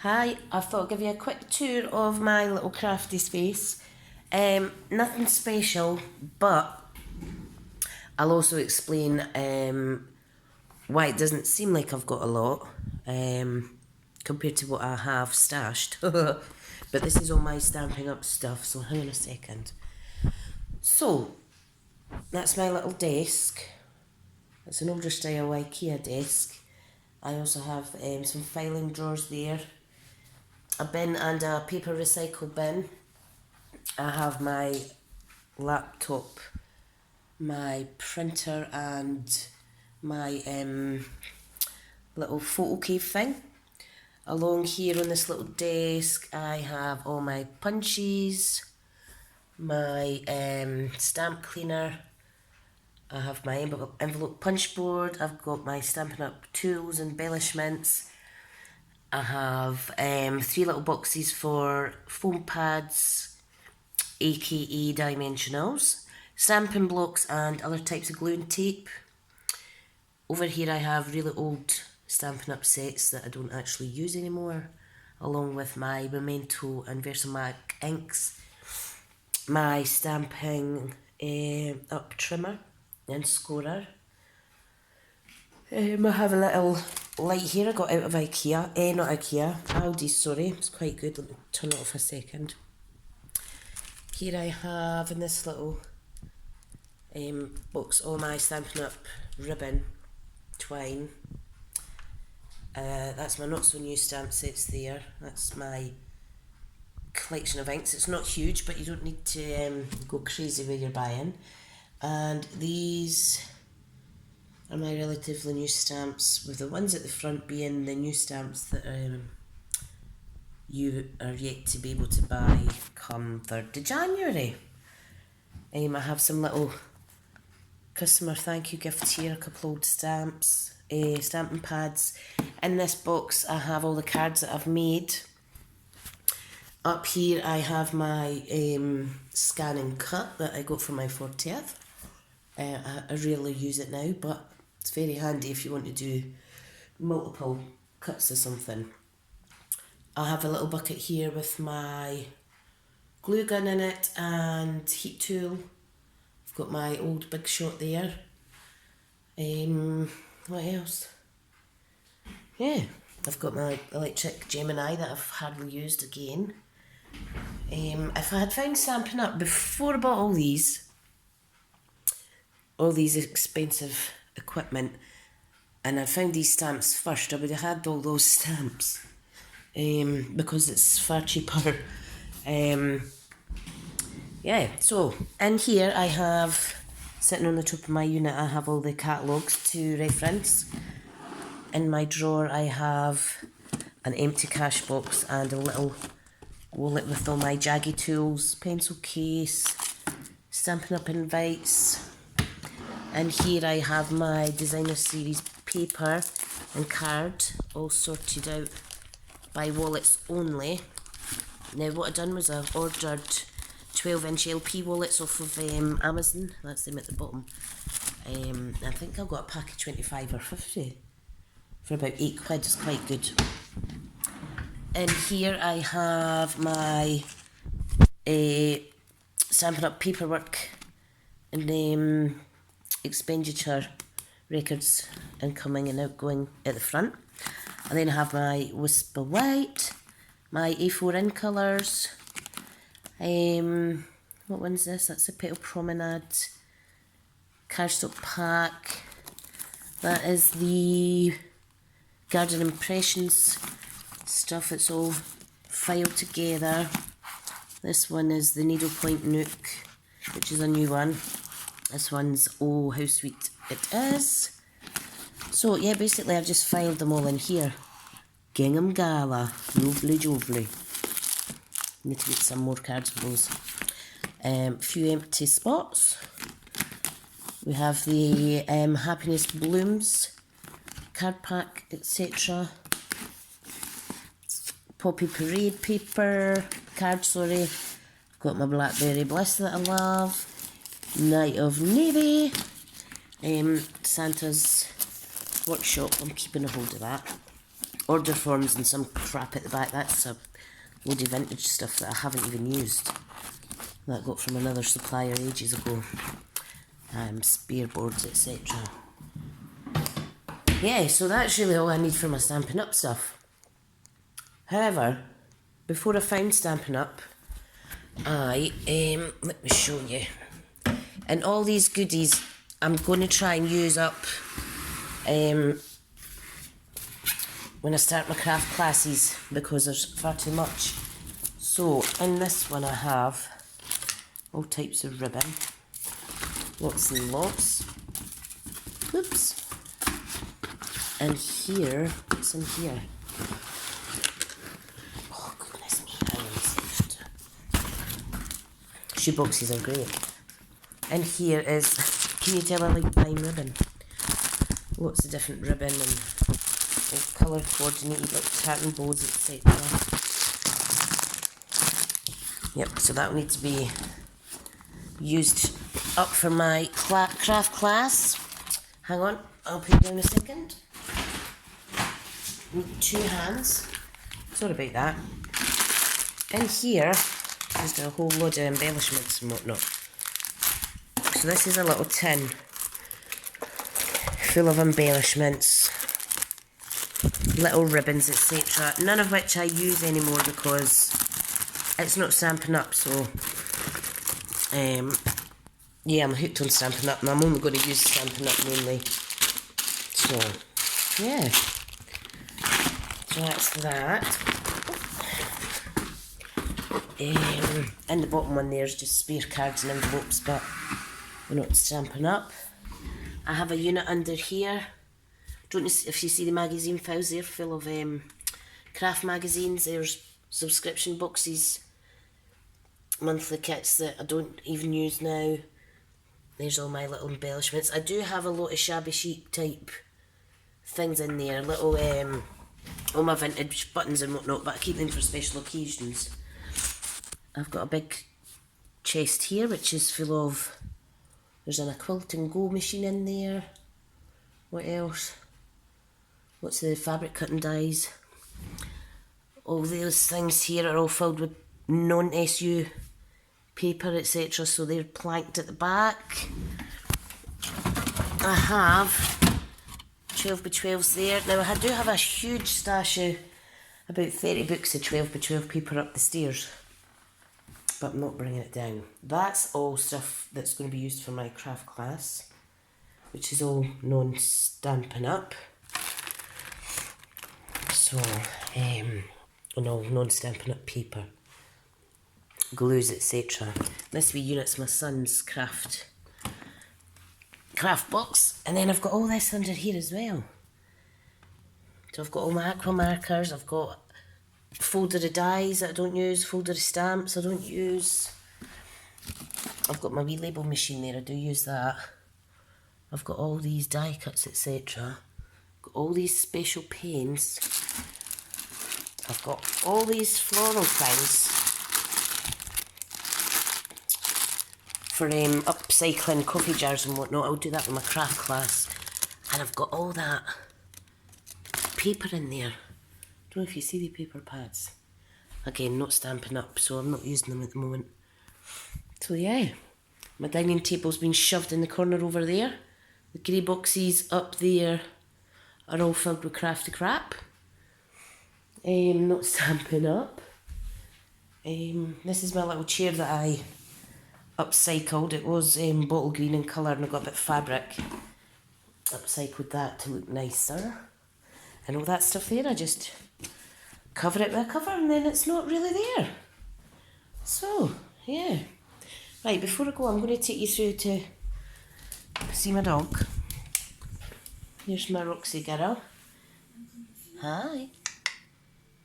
Hi, I thought I'd give you a quick tour of my little crafty space. Nothing special, but I'll also explain why it doesn't seem like I've got a lot compared to what I have stashed. But this is all my Stampin' Up stuff, so hang on a second. So, that's my little desk. It's an older style IKEA desk. I also have some filing drawers there, a bin and a paper recycle bin. I have my laptop, my printer and my little photo cave thing. Along here on this little desk I have all my punches, my stamp cleaner, I have my envelope punch board, I've got my Stampin' Up tools, embellishments. I have 3 little boxes for foam pads, aka dimensionals, stamping blocks and other types of glue and tape. Over here I have really old Stampin' Up sets that I don't actually use anymore, along with my Memento and Versamark inks, my Stampin' Up trimmer and scorer. I have a little light here I got out of IKEA, not IKEA, Aldi's, sorry, it's quite good. Let me turn it off a second. Here I have in this little box all my Stampin' Up ribbon, twine. That's my not so new stamp sets there. That's my collection of inks. It's not huge, but you don't need to go crazy where you're buying. And these are my relatively new stamps, with the ones at the front being the new stamps that you are yet to be able to buy come 3rd of January. I have some little customer thank you gifts here, a couple old stamps, stamping pads. In this box I have all the cards that I've made. Up here I have my scan and cut that I got for my 40th. I rarely use it now, but it's very handy if you want to do multiple cuts or something. I have a little bucket here with my glue gun in it and heat tool. I've got my old Big Shot there. What else? Yeah, I've got my electric Gemini that I've hardly used again. If I had found Stampin' Up before I bought all these expensive equipment, and I found these stamps first, I would have had all those stamps because it's far cheaper. Yeah, so in here I have, sitting on the top of my unit, I have all the catalogues to reference. In my drawer I have an empty cash box and a little wallet with all my jaggy tools, pencil case, Stampin' Up invites. And here I have my designer series paper and card, all sorted out by wallets only. Now what I've done was I've ordered 12-inch LP wallets off of Amazon. That's them at the bottom. I think I got a pack of 25 or 50 for about £8. It's quite good. And here I have my Stampin' Up paperwork and expenditure records, incoming and outgoing, at the front. And then I have my Whisper White, my A4 in colours. What one's this? That's a Petal Promenade cardstock pack. That is the Garden Impressions stuff. It's all filed together. This one is the Needlepoint Nook, which is a new one. This one's Oh How Sweet It Is. So yeah, basically I've just filed them all in here. Gingham Gala, lovely jovely. Need to get some more cards for those. A few empty spots. We have the Happiness Blooms card pack, etc. Poppy Parade paper, card, sorry. I've got my Blackberry Bliss that I love. Night of Navy. Santa's Workshop, I'm keeping a hold of that. order forms and some crap at the back. That's a load of vintage stuff that I haven't even used. That I got from another supplier ages ago. Spear boards, etc. Yeah, so that's really all I need for my Stampin' Up stuff. However, before I found Stampin' Up, let me show you. And all these goodies, I'm going to try and use up when I start my craft classes, because there's far too much. So, in this one I have all types of ribbon. Lots and lots. Oops. And here, what's in here? Oh, goodness me, I am saved. Shoe boxes are great. And here is, can you tell I like buying ribbon? Lots of different ribbon and all colour coordinated, like tartan bows, etc. Yep, so that will need to be used up for my craft class. Hang on, I'll put it down a second. Need 2 hands. Sorry about that. In here, just a whole load of embellishments and whatnot. So this is a little tin full of embellishments, little ribbons, etc. None of which I use anymore because it's not Stampin' Up, so yeah, I'm hooked on Stampin' Up, and I'm only going to use Stampin' Up mainly. So, yeah. So that's that. In the bottom one there's just spare cards and envelopes, but we're not Stampin' Up. I have a unit under here. Don't know if you see the magazine files there, full of craft magazines. There's subscription boxes, monthly kits that I don't even use now. There's all my little embellishments. I do have a lot of shabby chic type things in there, little all my vintage buttons and whatnot, but I keep them for special occasions. I've got a big chest here which is full of, there's a quilt and go machine in there. What else? What's the fabric cutting dies? All those things here are all filled with non-SU paper, etc. So they're planked at the back. I have 12 by 12s there. Now I do have a huge stash of about 30 books of 12 by 12 paper up the stairs, but I'm not bringing it down. That's all stuff that's going to be used for my craft class, which is all non-Stampin' Up. So, no, non-Stampin' Up paper, glues, etc. This wee unit's my son's craft box, and then I've got all this under here as well. So I've got all my aqua markers, I've got a folder of dies that I don't use, folder of stamps I don't use. I've got my wee label machine there, I do use that. I've got all these die cuts, etc. Got all these special paints. I've got all these floral things for upcycling coffee jars and whatnot. I'll do that with my craft class. And I've got all that paper in there. Don't know if you see the paper pads. Again, not Stampin' Up, so I'm not using them at the moment. So yeah, my dining table's been shoved in the corner over there. The grey boxes up there are all filled with crafty crap. Not Stampin' Up. This is my little chair that I upcycled. It was bottle green in colour and I got a bit of fabric. Upcycled that to look nicer. And all that stuff there, I just cover it with a cover and then it's not really there. So, yeah. Right, before I go, I'm going to take you through to see my dog. Here's my Roxy girl. Hi.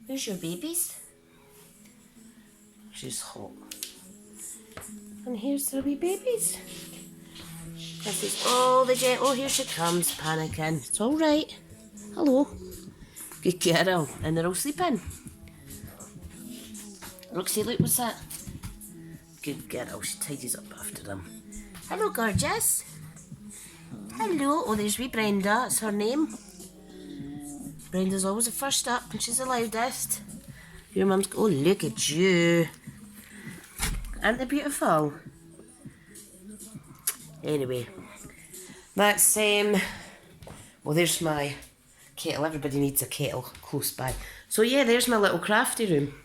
There's your babies. She's hot. And here's the wee babies. This is all the jet. Oh, here she comes, panicking. It's all right. Hello. Good girl. And they're all sleeping. Roxy, look, what's that? Good girl. She tidies up after them. Hello, gorgeous. Hello. Oh, there's wee Brenda. That's her name. Brenda's always the first up and she's the loudest. Your mum's, oh look at you. Aren't they beautiful? Anyway, that's, well there's my kettle. Everybody needs a kettle close by. So yeah, there's my little crafty room.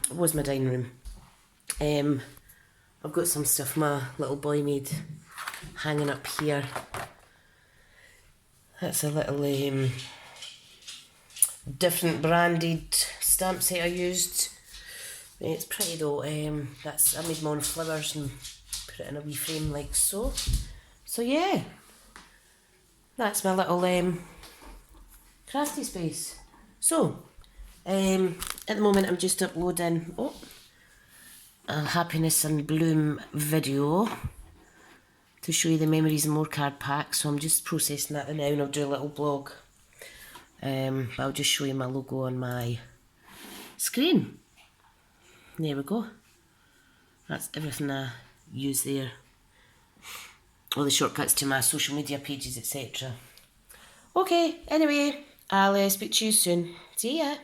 It was my dining room. I've got some stuff my little boy made hanging up here. That's a little different branded stamp set I used. It's pretty though. I made my own flowers and put it in a wee frame like so. So yeah, that's my little crafty space. So at the moment I'm just uploading a Happiness and Bloom video to show you the Memories and More card pack. So I'm just processing that now and I'll do a little blog. I'll just show you my logo on my screen. There we go. That's everything I use there. All the shortcuts to my social media pages, etc. Okay, anyway, I'll speak to you soon. See ya.